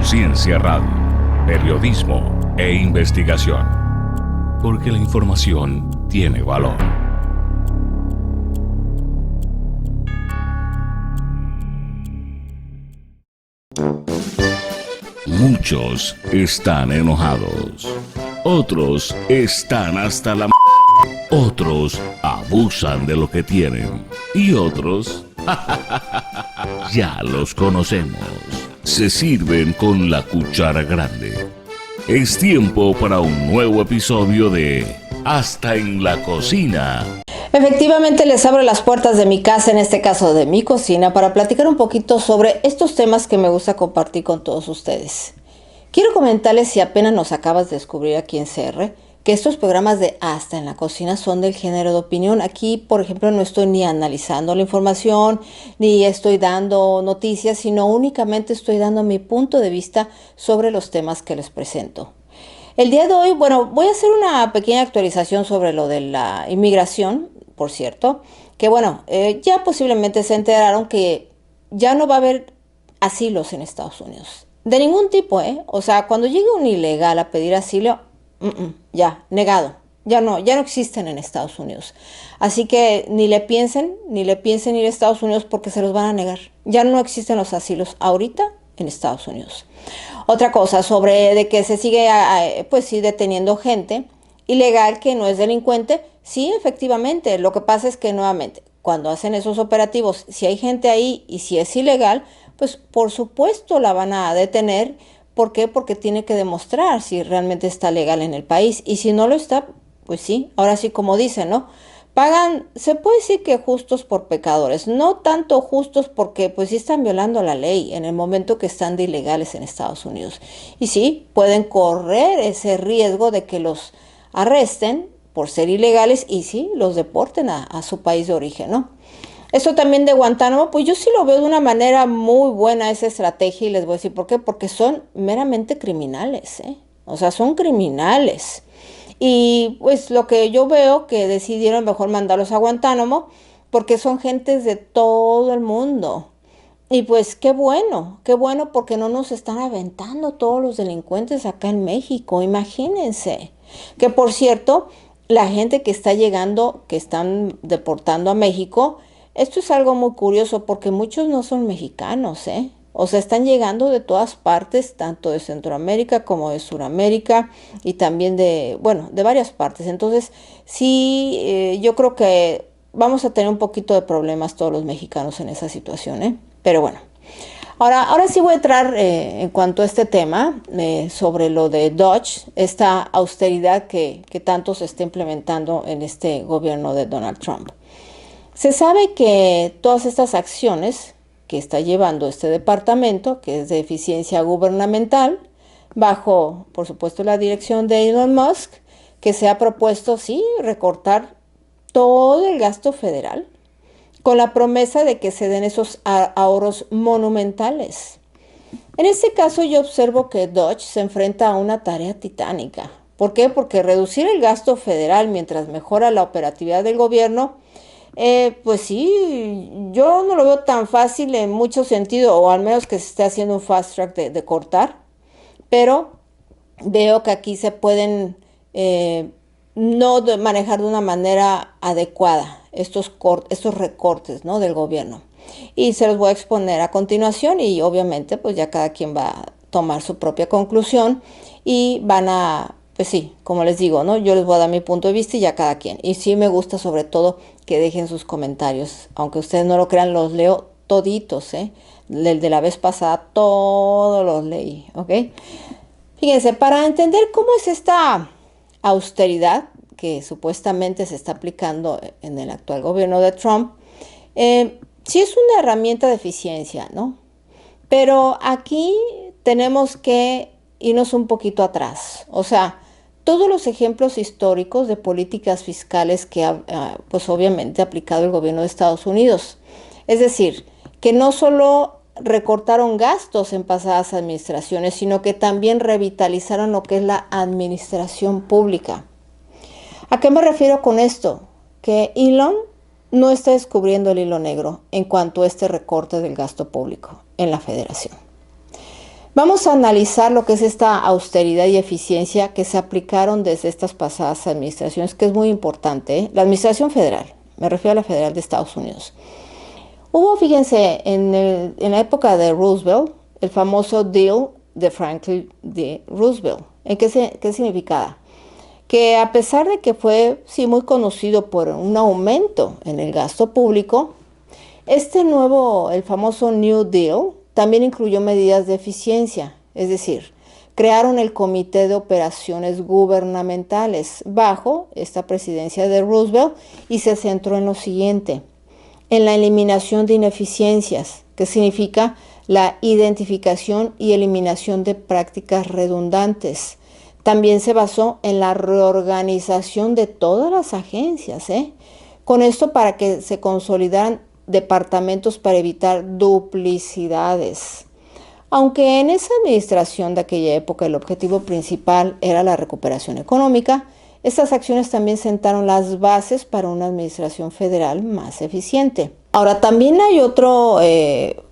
Conciencia Radio, periodismo e investigación. Porque la información tiene valor. Muchos están enojados. Otros están hasta la Otros abusan de lo que tienen. Y otros ya los conocemos. Se sirven con la cuchara grande. Es tiempo para un nuevo episodio de Hasta en la Cocina. Efectivamente, les abro las puertas de mi casa, en este caso de mi cocina, para platicar un poquito sobre estos temas que me gusta compartir con todos ustedes. Quiero comentarles, si apenas nos acabas de descubrir aquí en CR, que estos programas de Hasta en la Cocina son del género de opinión. Aquí, por ejemplo, no estoy ni analizando la información, ni estoy dando noticias, sino únicamente estoy dando mi punto de vista sobre los temas que les presento. El día de hoy, voy a hacer una pequeña actualización sobre lo de la inmigración, por cierto, que ya posiblemente se enteraron que ya no va a haber asilos en Estados Unidos. De ningún tipo, O sea, cuando llegue un ilegal a pedir asilo, ya, negado. Ya no existen en Estados Unidos. Así que ni le piensen ir a Estados Unidos porque se los van a negar. Ya no existen los asilos ahorita en Estados Unidos. Otra cosa sobre de que se sigue, deteniendo gente ilegal que no es delincuente. Sí, efectivamente. Lo que pasa es que nuevamente, cuando hacen esos operativos, si hay gente ahí y si es ilegal, pues por supuesto la van a detener. ¿Por qué? Porque tiene que demostrar si realmente está legal en el país. Y si no lo está, pues sí, ahora sí como dicen, ¿no? Pagan, se puede decir que justos por pecadores. No tanto justos porque pues sí están violando la ley en el momento que están de ilegales en Estados Unidos. Y sí, pueden correr ese riesgo de que los arresten por ser ilegales y sí, los deporten a su país de origen, ¿no? Esto también de Guantánamo, pues yo sí lo veo de una manera muy buena esa estrategia y les voy a decir por qué. Porque son meramente criminales, O sea, son criminales. Y pues lo que yo veo que decidieron mejor mandarlos a Guantánamo porque son gentes de todo el mundo. Y pues qué bueno porque no nos están aventando todos los delincuentes acá en México, imagínense. Que por cierto, la gente que está llegando, que están deportando a México, esto es algo muy curioso porque muchos no son mexicanos, O sea, están llegando de todas partes, tanto de Centroamérica como de Sudamérica y también de varias partes. Entonces, sí, yo creo que vamos a tener un poquito de problemas todos los mexicanos en esa situación, Pero bueno. Ahora sí voy a entrar en cuanto a este tema sobre lo de Dodge, esta austeridad que tanto se está implementando en este gobierno de Donald Trump. Se sabe que todas estas acciones que está llevando este departamento, que es de eficiencia gubernamental, bajo, por supuesto, la dirección de Elon Musk, que se ha propuesto, sí, recortar todo el gasto federal, con la promesa de que se den esos ahorros monumentales. En este caso yo observo que Dodge se enfrenta a una tarea titánica. ¿Por qué? Porque reducir el gasto federal mientras mejora la operatividad del gobierno, pues sí, yo no lo veo tan fácil en mucho sentido, o al menos que se esté haciendo un fast track de cortar, pero veo que aquí se pueden no manejar de una manera adecuada estos recortes, ¿no?, del gobierno. Y se los voy a exponer a continuación y obviamente pues ya cada quien va a tomar su propia conclusión y van a, pues sí, como les digo, ¿no? Yo les voy a dar mi punto de vista y ya cada quien. Y sí me gusta sobre todo que dejen sus comentarios. Aunque ustedes no lo crean, los leo toditos, El de la vez pasada, todos los leí, ¿ok? Fíjense, para entender cómo es esta austeridad que supuestamente se está aplicando en el actual gobierno de Trump, sí es una herramienta de eficiencia, ¿no? Pero aquí tenemos que irnos un poquito atrás. O sea, todos los ejemplos históricos de políticas fiscales que ha, pues obviamente, ha aplicado el gobierno de Estados Unidos. Es decir, que no solo recortaron gastos en pasadas administraciones, sino que también revitalizaron lo que es la administración pública. ¿A qué me refiero con esto? Que Elon no está descubriendo el hilo negro en cuanto a este recorte del gasto público en la federación. Vamos a analizar lo que es esta austeridad y eficiencia que se aplicaron desde estas pasadas administraciones, que es muy importante, ¿eh? La administración federal, me refiero a la federal de Estados Unidos. Hubo, fíjense, en la época de Roosevelt, el famoso deal de Franklin D. Roosevelt. ¿En qué significaba? Que a pesar de que fue, sí, muy conocido por un aumento en el gasto público, el famoso New Deal, también incluyó medidas de eficiencia, es decir, crearon el Comité de Operaciones Gubernamentales bajo esta presidencia de Roosevelt y se centró en lo siguiente, en la eliminación de ineficiencias, que significa la identificación y eliminación de prácticas redundantes. También se basó en la reorganización de todas las agencias, con esto para que se consolidaran departamentos para evitar duplicidades. Aunque en esa administración de aquella época el objetivo principal era la recuperación económica, estas acciones también sentaron las bases para una administración federal más eficiente. Ahora, también hay otro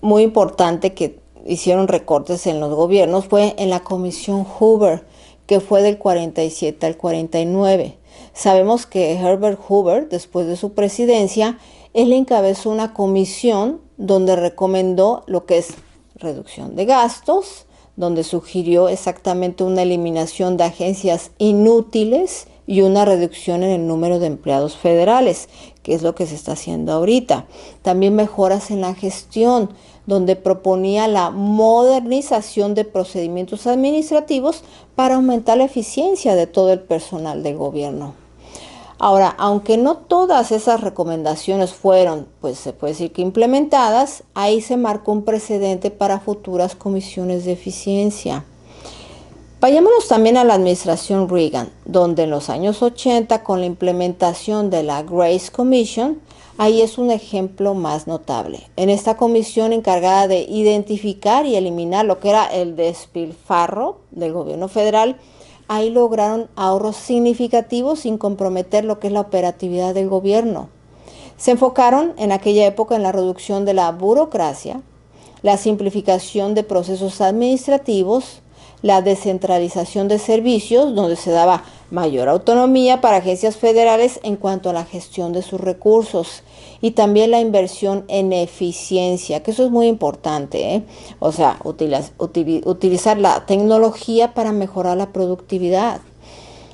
muy importante que hicieron recortes en los gobiernos, fue en la Comisión Hoover, que fue del 47 al 49. Sabemos que Herbert Hoover, después de su presidencia, él encabezó una comisión donde recomendó lo que es reducción de gastos, donde sugirió exactamente una eliminación de agencias inútiles y una reducción en el número de empleados federales, que es lo que se está haciendo ahorita. También mejoras en la gestión, donde proponía la modernización de procedimientos administrativos para aumentar la eficiencia de todo el personal del gobierno. Ahora, aunque no todas esas recomendaciones fueron, pues se puede decir que implementadas, ahí se marcó un precedente para futuras comisiones de eficiencia. Vayámonos también a la administración Reagan, donde en los años 80, con la implementación de la Grace Commission, ahí es un ejemplo más notable. En esta comisión encargada de identificar y eliminar lo que era el despilfarro del gobierno federal, ahí lograron ahorros significativos sin comprometer lo que es la operatividad del gobierno. Se enfocaron en aquella época en la reducción de la burocracia, la simplificación de procesos administrativos, la descentralización de servicios, donde se daba mayor autonomía para agencias federales en cuanto a la gestión de sus recursos, y también la inversión en eficiencia, que eso es muy importante, O sea, utilizar la tecnología para mejorar la productividad.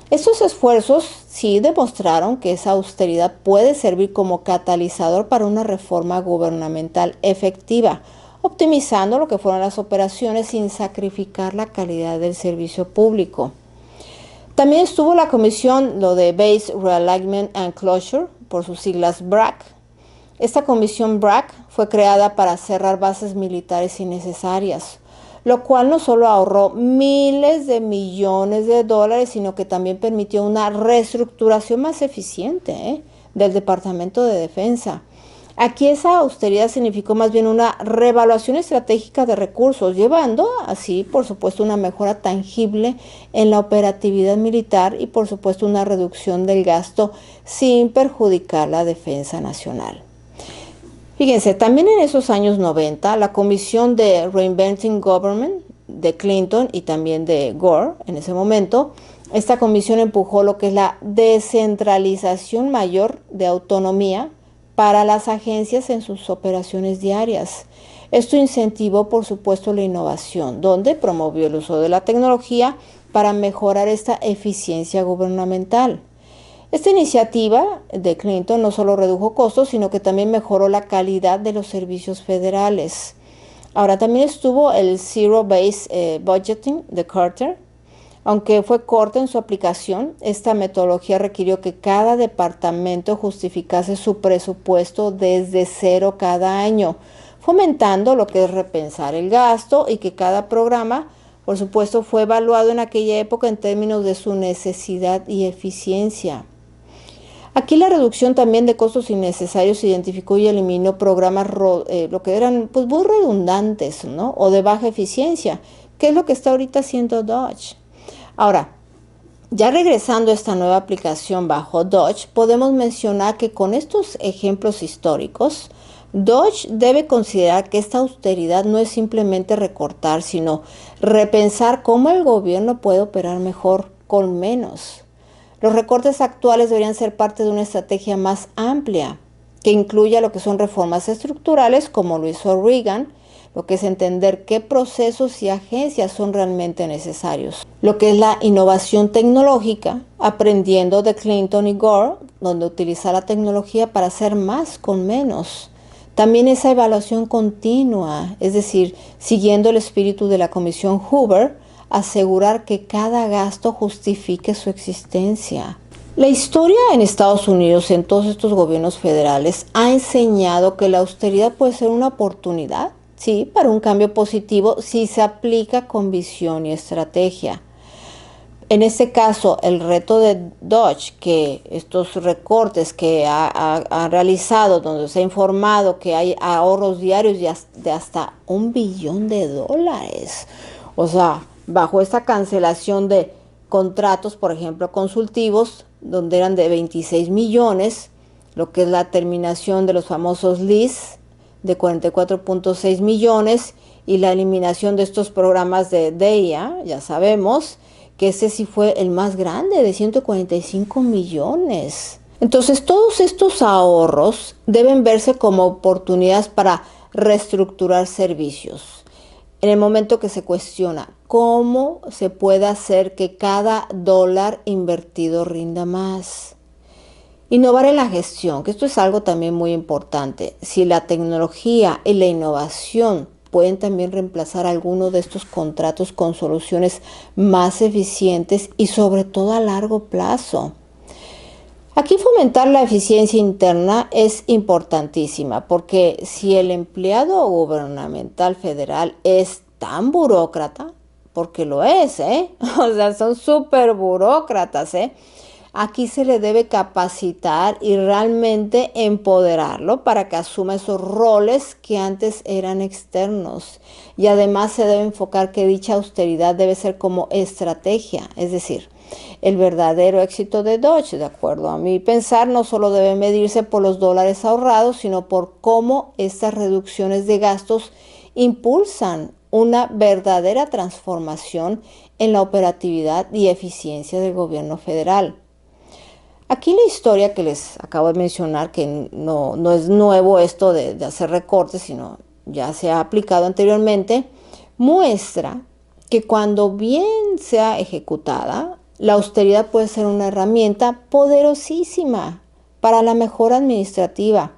Estos esfuerzos sí demostraron que esa austeridad puede servir como catalizador para una reforma gubernamental efectiva, optimizando lo que fueron las operaciones sin sacrificar la calidad del servicio público. También estuvo la comisión, lo de Base Realignment and Closure, por sus siglas BRAC. Esta comisión BRAC fue creada para cerrar bases militares innecesarias, lo cual no solo ahorró miles de millones de dólares, sino que también permitió una reestructuración más eficiente del Departamento de Defensa. Aquí esa austeridad significó más bien una reevaluación estratégica de recursos, llevando así, por supuesto, una mejora tangible en la operatividad militar y, por supuesto, una reducción del gasto sin perjudicar la defensa nacional. Fíjense, también en esos años 90, la Comisión de Reinventing Government de Clinton y también de Gore, en ese momento, esta comisión empujó lo que es la descentralización mayor de autonomía para las agencias en sus operaciones diarias. Esto incentivó, por supuesto, la innovación, donde promovió el uso de la tecnología para mejorar esta eficiencia gubernamental. Esta iniciativa de Clinton no solo redujo costos, sino que también mejoró la calidad de los servicios federales. Ahora, también estuvo el Zero Based Budgeting de Carter. Aunque fue corta en su aplicación, esta metodología requirió que cada departamento justificase su presupuesto desde cero cada año, fomentando lo que es repensar el gasto y que cada programa, por supuesto, fue evaluado en aquella época en términos de su necesidad y eficiencia. Aquí la reducción también de costos innecesarios identificó y eliminó programas lo que eran pues muy redundantes, ¿no? O de baja eficiencia, que es lo que está ahorita haciendo Dodge. Ahora, ya regresando a esta nueva aplicación bajo Dodge, podemos mencionar que con estos ejemplos históricos Dodge debe considerar que esta austeridad no es simplemente recortar, sino repensar cómo el gobierno puede operar mejor con menos. Los recortes actuales deberían ser parte de una estrategia más amplia, que incluya lo que son reformas estructurales, como lo hizo Reagan, lo que es entender qué procesos y agencias son realmente necesarios. Lo que es la innovación tecnológica, aprendiendo de Clinton y Gore, donde utilizar la tecnología para hacer más con menos. También esa evaluación continua, es decir, siguiendo el espíritu de la Comisión Hoover, asegurar que cada gasto justifique su existencia. La historia en Estados Unidos, en todos estos gobiernos federales, ha enseñado que la austeridad puede ser una oportunidad, sí, para un cambio positivo si se aplica con visión y estrategia. En este caso, el reto de Dodge, que estos recortes que ha realizado, donde se ha informado que hay ahorros diarios de hasta $1 billón. O sea, bajo esta cancelación de contratos, por ejemplo, consultivos, donde eran de 26 millones, lo que es la terminación de los famosos lease de 44.6 millones y la eliminación de estos programas de DEIA, ya sabemos que ese sí fue el más grande, de 145 millones. Entonces, todos estos ahorros deben verse como oportunidades para reestructurar servicios. En el momento que se cuestiona cómo se puede hacer que cada dólar invertido rinda más. Innovar en la gestión, que esto es algo también muy importante. Si la tecnología y la innovación pueden también reemplazar algunos de estos contratos con soluciones más eficientes y sobre todo a largo plazo. Aquí fomentar la eficiencia interna es importantísima, porque si el empleado gubernamental federal es tan burócrata, porque lo es, o sea, son súper burócratas, aquí se le debe capacitar y realmente empoderarlo para que asuma esos roles que antes eran externos. Y además se debe enfocar que dicha austeridad debe ser como estrategia, es decir, el verdadero éxito de Dodge, de acuerdo a mi pensar, no solo debe medirse por los dólares ahorrados, sino por cómo estas reducciones de gastos impulsan una verdadera transformación en la operatividad y eficiencia del gobierno federal. Aquí la historia que les acabo de mencionar, que no es nuevo esto de hacer recortes, sino ya se ha aplicado anteriormente, muestra que cuando bien sea ejecutada, la austeridad puede ser una herramienta poderosísima para la mejora administrativa.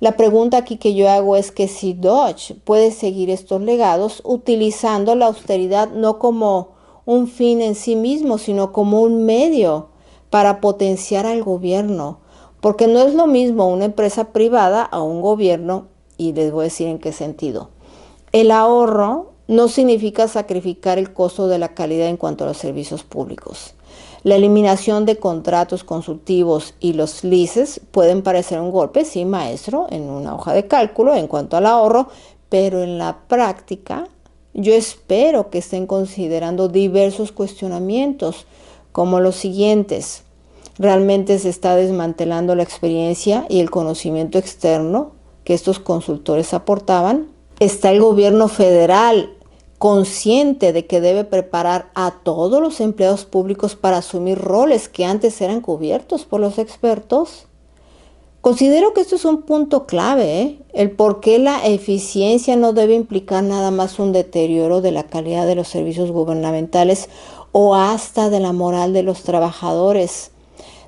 La pregunta aquí que yo hago es que si Dodge puede seguir estos legados utilizando la austeridad no como un fin en sí mismo, sino como un medio para potenciar al gobierno, porque no es lo mismo una empresa privada a un gobierno, y les voy a decir en qué sentido. El ahorro no significa sacrificar el costo de la calidad en cuanto a los servicios públicos. La eliminación de contratos consultivos y los leases pueden parecer un golpe, sí, maestro, en una hoja de cálculo en cuanto al ahorro, pero en la práctica yo espero que estén considerando diversos cuestionamientos, como los siguientes. ¿Realmente se está desmantelando la experiencia y el conocimiento externo que estos consultores aportaban? ¿Está el gobierno federal consciente de que debe preparar a todos los empleados públicos para asumir roles que antes eran cubiertos por los expertos? Considero que esto es un punto clave, el por qué la eficiencia no debe implicar nada más un deterioro de la calidad de los servicios gubernamentales o hasta de la moral de los trabajadores.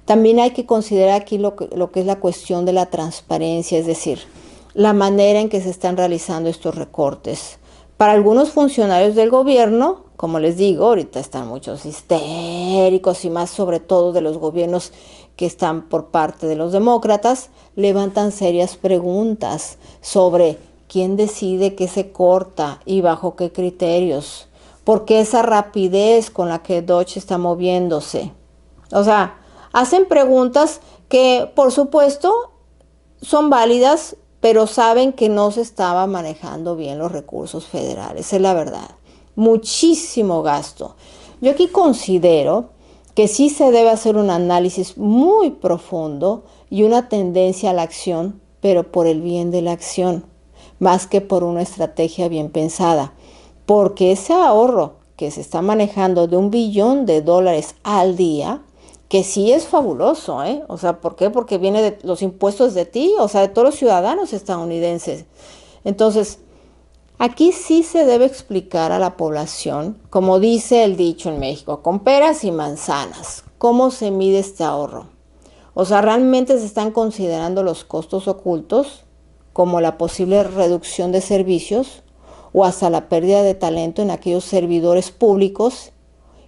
También hay que considerar aquí lo que es la cuestión de la transparencia, es decir, la manera en que se están realizando estos recortes. Para algunos funcionarios del gobierno, como les digo, ahorita están muchos histéricos y más sobre todo de los gobiernos que están por parte de los demócratas, levantan serias preguntas sobre quién decide qué se corta y bajo qué criterios. ¿Por qué esa rapidez con la que Dodge está moviéndose? O sea, hacen preguntas que, por supuesto, son válidas, pero saben que no se estaba manejando bien los recursos federales, es la verdad. Muchísimo gasto. Yo aquí considero que sí se debe hacer un análisis muy profundo y una tendencia a la acción, pero por el bien de la acción, más que por una estrategia bien pensada. Porque ese ahorro que se está manejando de $1 billón al día, que sí es fabuloso, ¿eh? O sea, ¿por qué? Porque viene de los impuestos de ti, o sea, de todos los ciudadanos estadounidenses. Entonces, aquí sí se debe explicar a la población, como dice el dicho en México, con peras y manzanas, cómo se mide este ahorro. O sea, ¿realmente se están considerando los costos ocultos, como la posible reducción de servicios o hasta la pérdida de talento en aquellos servidores públicos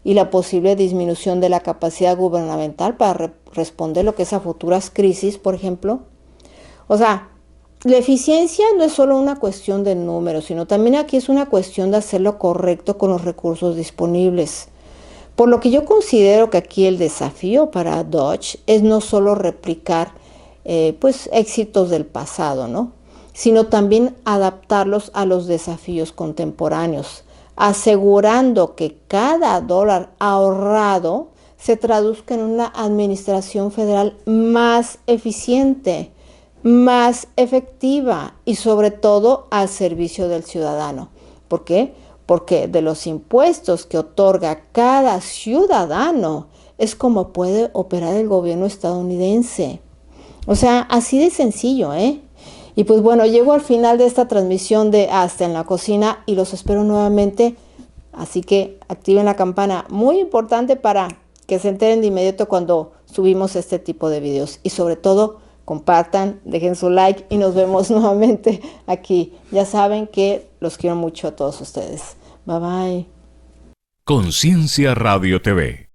y la posible disminución de la capacidad gubernamental para responder lo que es a futuras crisis, por ejemplo? O sea, la eficiencia no es solo una cuestión de números, sino también aquí es una cuestión de hacer lo correcto con los recursos disponibles. Por lo que yo considero que aquí el desafío para Dodge es no solo replicar pues éxitos del pasado, ¿no? Sino también adaptarlos a los desafíos contemporáneos, asegurando que cada dólar ahorrado se traduzca en una administración federal más eficiente, más efectiva y sobre todo al servicio del ciudadano. ¿Por qué? Porque de los impuestos que otorga cada ciudadano es como puede operar el gobierno estadounidense. O sea, así de sencillo, ¿eh? Y pues bueno, llego al final de esta transmisión de Hasta en la Cocina y los espero nuevamente. Así que activen la campana, muy importante para que se enteren de inmediato cuando subimos este tipo de videos. Y sobre todo, compartan, dejen su like y nos vemos nuevamente aquí. Ya saben que los quiero mucho a todos ustedes. Bye bye. Conciencia Radio TV.